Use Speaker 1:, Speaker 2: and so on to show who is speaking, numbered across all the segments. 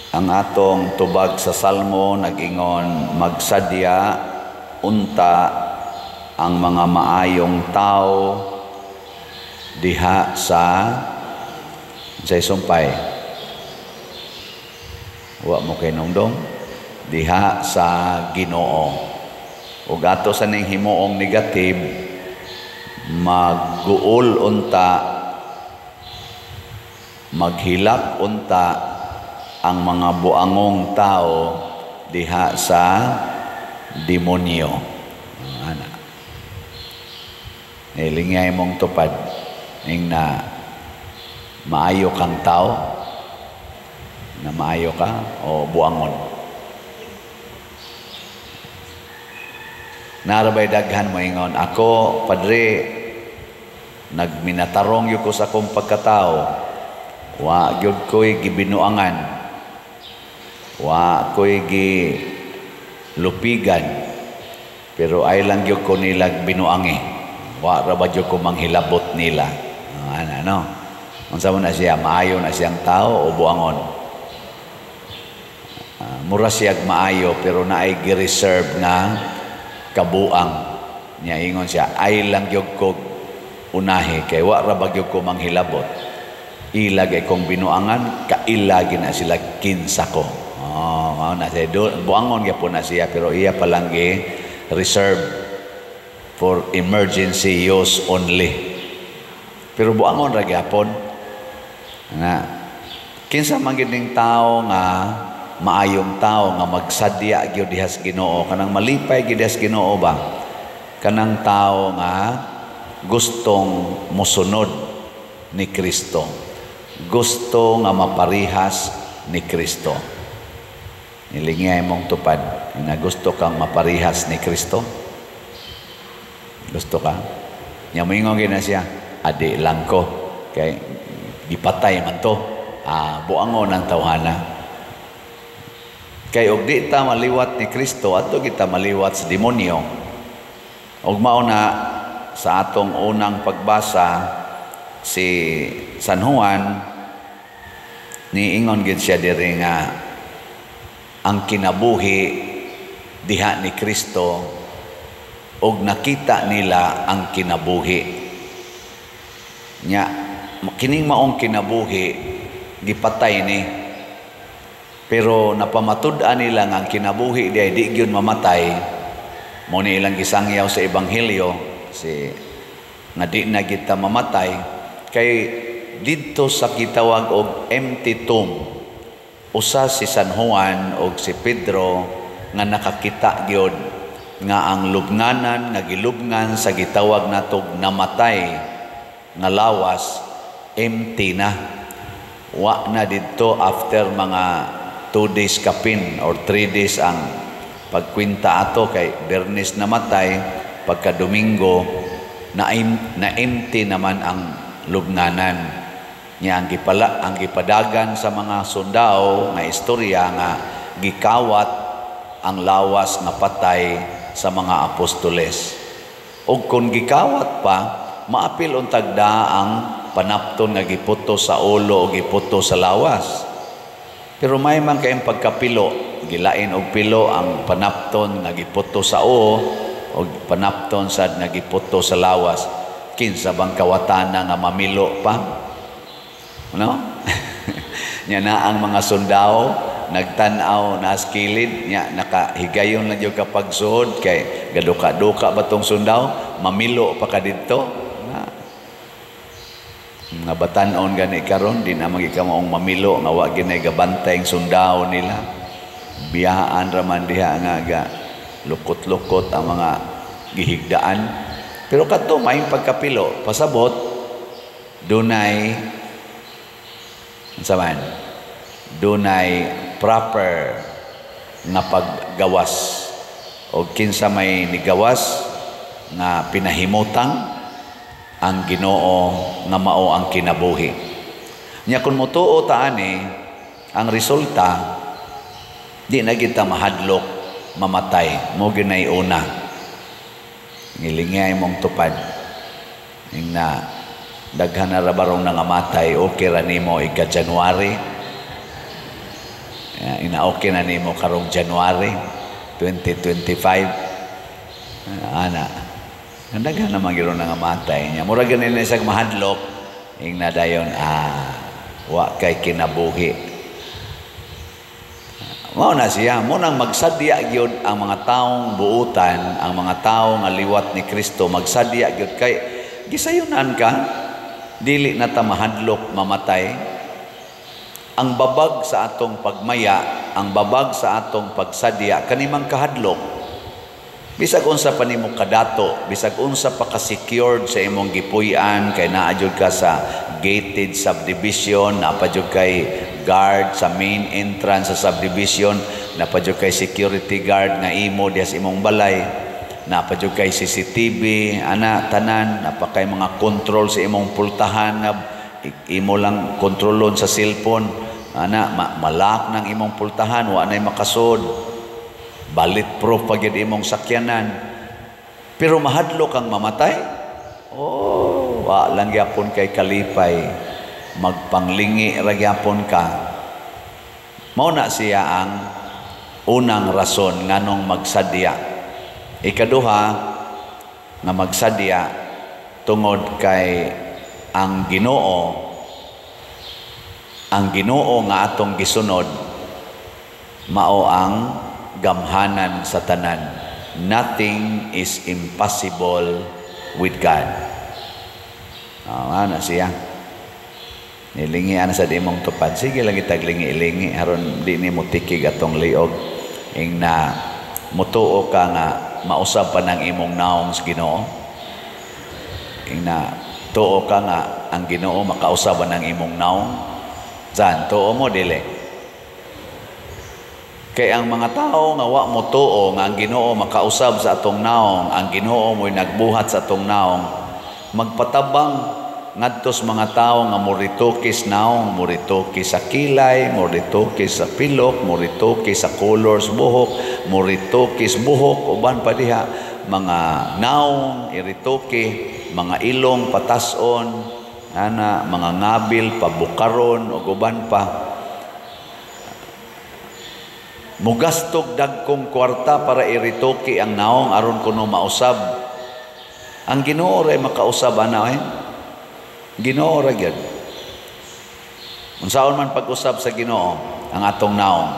Speaker 1: Ang atong tubag sa Salmo nag-ingon, magsadya unta ang mga maayong tao diha sa sumpay. Wa mo kay nungdong diha sa Ginoo. Ug ato sa ning himuong negative, magguol unta, maghilak unta ang mga buangong tao diha sa demonyo. Ana. Ilingay mong tupad ning na maayo kang tao, na maayo ka o buangon. Narabay daghan mo ingon, ako, Padre, nagminatarong yu ko sa akong pagkatao, wa gyud ko'y gibinuangan, wa ko'y gilupigan, pero ay lang gyud ko nilag binuangi, wa ra ba gyud ko manghilabot nila. Ano? Unsa man na siya, maayo na siyang tao o buangon? Mura siyag maayo pero naay gi-reserve nga kabuang. Nya ingon siya, ay lang gyud ko unahi kay wa ra ba gyud ko manghilabot. Ilag ay kong binuangan, kailagi na sila kinsa ko. Na siya, buangon gyapon na siya, pero iya palang reserve for emergency use only. Pero buangon ra gyapon. Na kinsa man gid ning tao nga maayong tao nga magsadya gyud diha sa Ginoo, kanang malipay gyud diha sa Ginoo ba? Kanang tao nga gustong mosunod ni Kristo. Gusto nga maparihas ni Kristo. Nilingay mong tupad na gusto kang maparihas ni Kristo. Gusto ka? Nya moingon gyud na siya, adi lang ko kay gipatay man to. Buangon ang tawhana. Kay og di ta maliwat ni Kristo, ato kita maliwat sa demonyo. Og mao na sa atong unang pagbasa, si San Juan niingon gid siya diri nga ang kinabuhi diha ni Kristo og nakita nila ang kinabuhi nya. Kining maong kinabuhi gipatay ni, pero napamatud-an nila nga ang kinabuhi di gyud mamatay. Mo ni ilang gisangyaw sa ebanghelyo si nga di na kita mamatay kay didto sa kitawag og empty tomb. Usa si San Juan og si Pedro nga nakakita gyud nga ang lubnganan nga gilubngan sa gitawag natog namatay nga lawas empty na. Wa na didto after mga 2 days kapin or 3 days ang pagkwinta ato kay Bernes namatay, pagka Domingo na empty naman ang lubnganan. Nya ang gipadagan sa mga sundao nga istorya nga gikawat ang lawas nga patay sa mga apostoles. Og kung gikawat pa, maapil untag da ang panapton nga giputo sa ulo o giputo sa lawas. Pero may man kayong pagkapilo, gilain og pilo ang panapton nga giputo sa ulo o panapton sad nga giputo sa lawas. Kinsa bang kawatana nga mamilo pa? No? Nya na ang mga sundao nagtan-aw na skilid nya nakahigayon lang yung kapag suod kay gaduka-duka ba tong sundao, mamilo pa ka dito. Nga batan-on gani karon di na magikamaong mamilo nga wa ginay gabantay ang sundao nila. Biyaan ra man diha nga ga lukot-lukot ang mga gihigdaan. Pero kadto may pagkapilo pasabot dunay saman dunay proper nga paggawas o kinsa may nigawas nga pinahimutang ang Ginoo nga mao ang kinabuhi. Nya kun motuo ta ani ang resulta, di na kita mahadlok mamatay mo ginay una. Ngilingay mong tupad ning na daghan na rabarong nangamatay, okay ra nimo ika January Ina-okay na nimo karong January 2025. Ana. Nandaghan naman giro nga matay niya. Mura ganin na isang mahadlok. Ing na dayon, wa kay kinabuhi. Mao na siya, munang magsadya gyud ang mga taong buutan, ang mga taong nga liwat ni Kristo, magsadya gyud kay gisayunan ka, dili na ta mahadlok mamatay. Ang babag sa atong pagmaya, ang babag sa atong pagsadya kanimang kahadlok. Bisag unsa pa nimo kadato, bisag unsa pa ka secured sa imong gipuy-an kay naa jud ka sa gated subdivision, naa pa jud kay guard sa main entrance sa subdivision, naa pa jud kay security guard nga imo diha sa imong balay, naa pa jud kay CCTV, ana tanan, naa pa kay mga control sa imong pultahan nga imo lang kontrolon sa cellphone, ana malak nang imong pultahan, wa nay makasud. Bulletproof pag yun imong sakyanan. Pero mahadlok kang mamatay? Wa lang yapon kay kalipay. Magpanglingi ragyapon ka. Mao na siya ang unang rason nganong magsadya. Ikaduha, nga magsadya tungod kay ang Ginoo nga atong gisunod, mao ang gamhanan sa tanan. Nothing is impossible with God. Ano siya? Nilingi ana sa di mong tupad. Sige lang itaglingi-ilingi aron di ni mo tikig atong liog. Ing na mutuo ka nga mausab pa ng imong naong sa Ginoo. Ing na tuo ka nga ang Ginoo makausab ng imong naong. Zan, tuo mo dili. Kay ang mga tao nga wa mo tuo nga ang Ginoo makausab sa atong naong, ang Ginoo mo'y nagbuhat sa atong naong, magpatabang ngadtos mga tao nga muritukis naong, muritukis sa kilay, muritukis sa pilok, muritukis sa colors buhok, muritukis buhok, uban pa diha mga naong irituki, mga ilong patason, ana mga ngabil pabukaron ug uban pa. Mugastog dagkong kwarta para irituki ang naong aron kuno mausab. Ang Ginoo ray makausab ana Ginoo ra gyud. Unsaon man pag-usab sa Ginoo ang atong naong.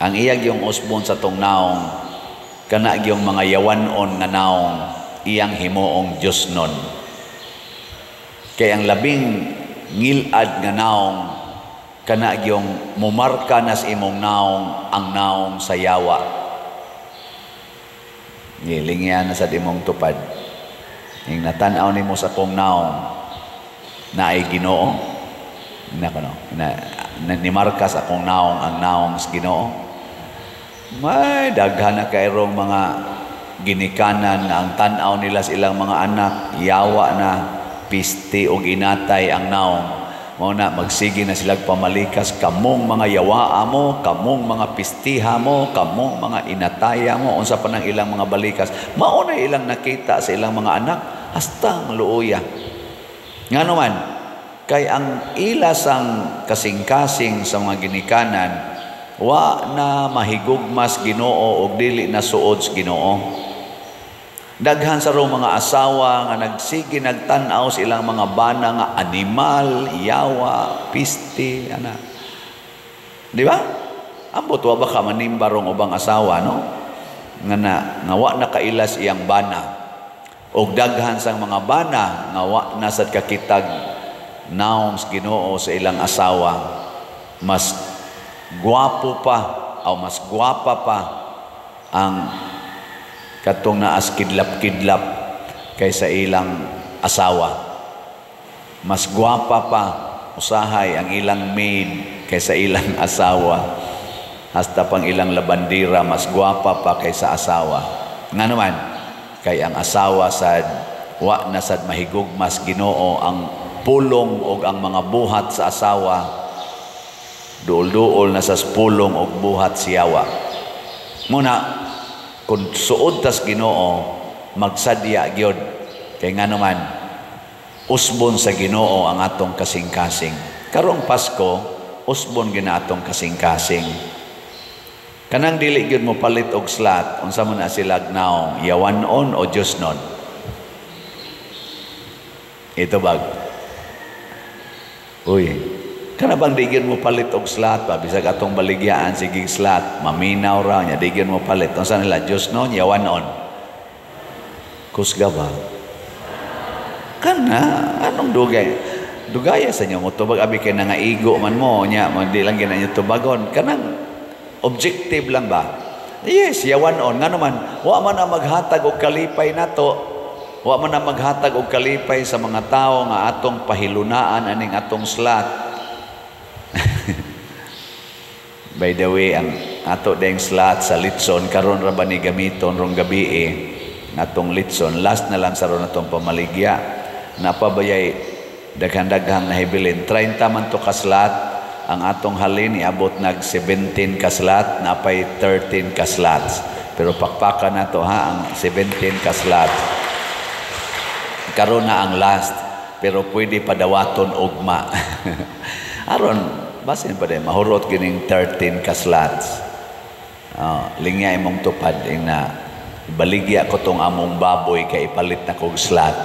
Speaker 1: Ang iyang yung usbon sa atong naong kana gyung mga yawanon nga naong iyang himuong Dios nun. Kay ang labing ngilad nga naong kana gyung mumarka nas imong naong ang naong sa yawa. Ngilingyan na sa imong tupad. Ing natan-aw nimo sa kong naong na ay Ginoo. Nimarka sa akong naong ang naong sa Ginoo. May daghan na kayrong mga ginikanan na ang tan-aw nila sa ilang mga anak, yawa na, pisti o ginatay ang naong. Mao na magsige na sila pamalikas, kamong mga yawaa mo, kamong mga pistiha mo, kamong mga inataya mo, unsa pa ng ilang mga balikas. Mao na ilang nakita sa ilang mga anak hasta ang luuya. Ngano man kay ang ilas ang kasing-kasing sa mga ginikanan wa na mahigugmas Ginoo og dili na suod sa Ginoo. Daghan sa mga asawa nga nagsige nagtan-aw sa ilang mga bana nga animal, yawa, pisti, ana. Di ba? Ambot wa ba ka manimbarong ubang asawa, no? Nga wa na kailas iyang bana. Og daghan sang mga bana nga wa na sad kakitag naong sa Ginoo sa ilang asawa. Mas gwapo pa o mas gwapa pa ang katong naas kidlap-kidlap kaysa ilang asawa. Mas gwapa pa usahay ang ilang maid kaysa ilang asawa. Hasta pang ilang labandira mas gwapa pa kaysa asawa. Nga naman, kay ang asawa sad wa na sad mahigugmas Ginoo ang pulong o ang mga buhat sa asawa. Duol-duol na sa pulong o buhat siyawa. Muna, kung suod tas Ginoo magsadya gyud kay nga naman usbon sa Ginoo ang atong kasing-kasing. Karong Pasko usbon ginatong kasing-kasing. Kanang dili gyud mo palit og slat, unsa man na sila naong yawanon o Diosnon. Ito bag. Uy, kana bang di gyud mo palit og slat ba bisag atong baligyaan sige slat, maminaw ra nya di gyud mo palit. Unsa nila Diosnon, yawanon. Kusga ba? Kana anong dugay? Dugaya sa inyo mo tubag abi kay nangaigo man mo nya, di lang gina inyo tubagon. Kanang objective lang ba? Yes, yawanon. Nga naman, wa man na maghatag og kalipay nato. Wa man na maghatag og kalipay sa mga tao nga atong pahilunaan aning atong slat. By the way, ang ato deng slat sa litson karon ra ba ni gamiton rong gabi atong litson last na lang sa ron atong pamaligya. Napabayay daghan-daghang nahibilin 30 man to ka slat. Ang atong halin iabot nag 17 kaslat, napay 13 kaslats. Pero pakpakan na to ha, ang 17 kaslats. Karon na ang last, pero pwede padawaton ugma. Aron, basin pa din, mahurot gining 13 kaslats. Lingya imong tupad, na baligya ko tong among baboy kay ipalit na kog slat.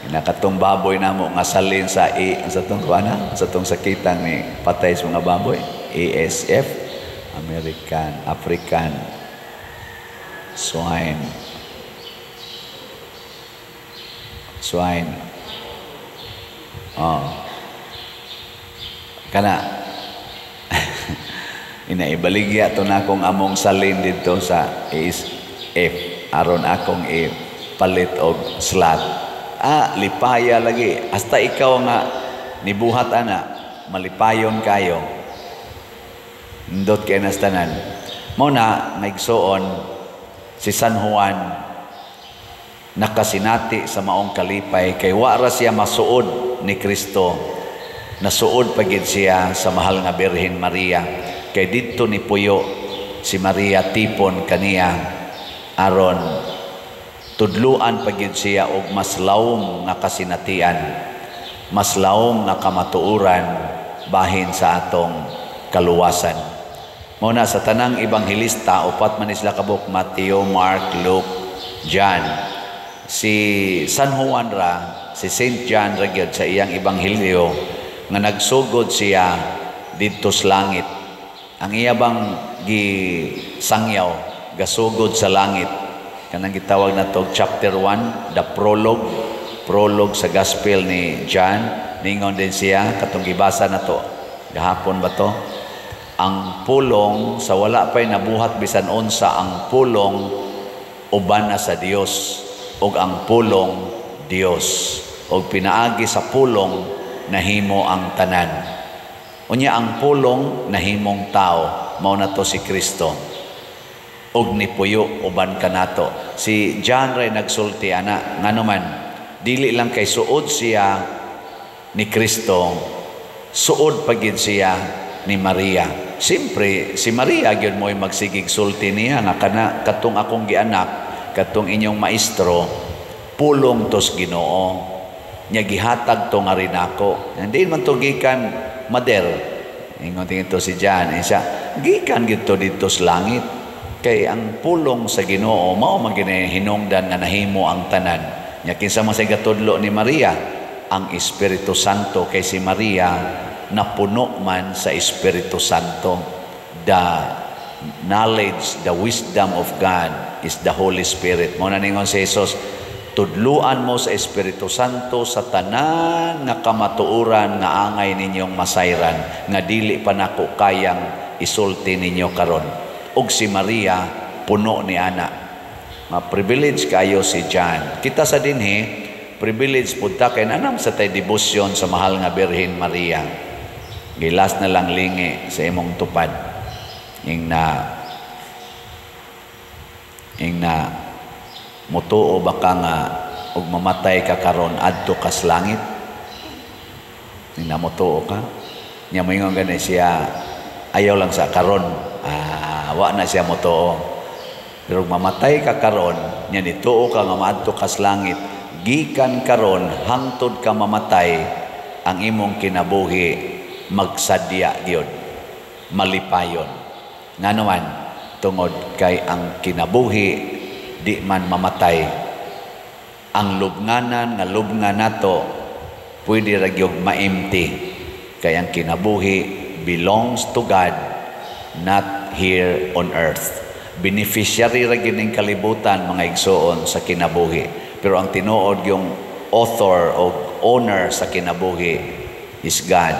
Speaker 1: Nakatong baboy na mo nga salin sa sa tong kuana sa tong sakitang ni patay sa mga baboy ASF African swine kana inaibaligya to na akong among salin dito sa ASF aron akong palit og slat. Lipaya lagi. Hasta ikaw nga nibuhat ana, malipayon kayo. Ndot kay nastanan. Mao na naigsuon si San Juan nakasinati sa maong kalipay kay wa ra siya masuod ni Kristo. Nasuod pagid siya sa mahal nga Birhen Maria. Kay didto ni puyo si Maria tipon kaniya aron tudluan pagid siya og mas lawom nga kasinatian, mas lawom nga kamatuoran bahin sa atong kaluwasan. Muna sa tanang ebanghelista, upat man sila kabuk, Mateo, Mark, Luke, John. Si San Juan ra, si Saint John ra gyud sa iyang ebanghelyo nga nagsugod siya didto sa langit. Ang iya bang gisangyaw, gasugod sa langit. Kanang gitawag na to chapter 1, the prologue sa gospel ni John. Ningon din siya katong gibasa na to gahapon ba to, ang pulong sa wala pay nabuhat bisan unsa, ang pulong uban na sa Dios ug ang pulong Dios ug pinaagi sa pulong nahimo ang tanan. Unya ang pulong nahimong tao, mao na to si Kristo. Og nipuyo uban kanato. Si John ray nagsulti ana nganuman dili lang kay suod siya ni Kristo, suod pagid siya ni Maria. Siyempre si Maria gyud mo'y magsigig sulti niya nga kana katong akong gianak, katong inyong maestro, pulong tos Ginoo. Nya gihatag to nga rin ako. Hindi man to gikan mader. Ingon tingito si John, siya gikan gyud to dito sa langit. Kay ang pulong sa Ginoo mao man ginahinungdan nga nahimo ang tanan. Nya kinsa man sa gatudlo ni Maria, ang Espiritu Santo. Kay si Maria napuno man sa Espiritu Santo. The knowledge, the wisdom of God is the Holy Spirit. Mao na ningon si Jesus, tudluan mo sa Espiritu Santo sa tanan nga kamatuoran nga angay ninyong masayran, nga dili pa nako kayang isulti ninyo karon. Og si Maria puno ni ana. Ma-privilege kayo si John. Kita sa dinhi, privilege punta kay nanam sa tay debosyon sa mahal nga Birhen Maria. Gilas na lang lingi sa imong tupad. Ing na mutuo baka nga og mamatay ka karon adto ka sa langit. Ing na mutuo ka. Nya moingon gani siya ayaw lang sa karon. Wa na siya mutuo. Pero mamatay ka karon, nya nituo ka nga maadto ka sa langit, gikan karon hangtod ka mamatay, ang imong kinabuhi magsadya gyud, malipayon. Nga naman, tungod kay ang kinabuhi di man mamatay. Ang lubnganan nga lubngan nato pwede ra gyud maempty. Kay ang kinabuhi belongs to God, not here on earth. Beneficiary ra gyud ning kalibutan mga igsoon sa kinabuhi. Pero ang tinuod yung author o owner sa kinabuhi is God.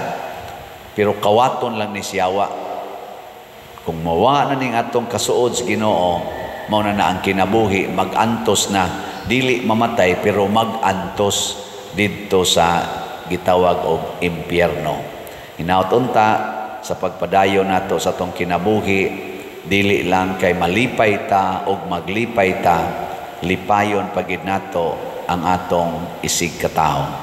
Speaker 1: Pero kawaton lang ni siyawa. Kung mawa na ning atong kasuod sa Ginoo, mao na ang kinabuhi, mag-antos na, dili mamatay pero mag-antos didto sa gitawag og impyerno. Hinaut unta sa pagpadayon nato sa atong kinabuhi, dili lang kay malipay ta og maglipay ta, lipayon pagid nato ang atong isig katawo.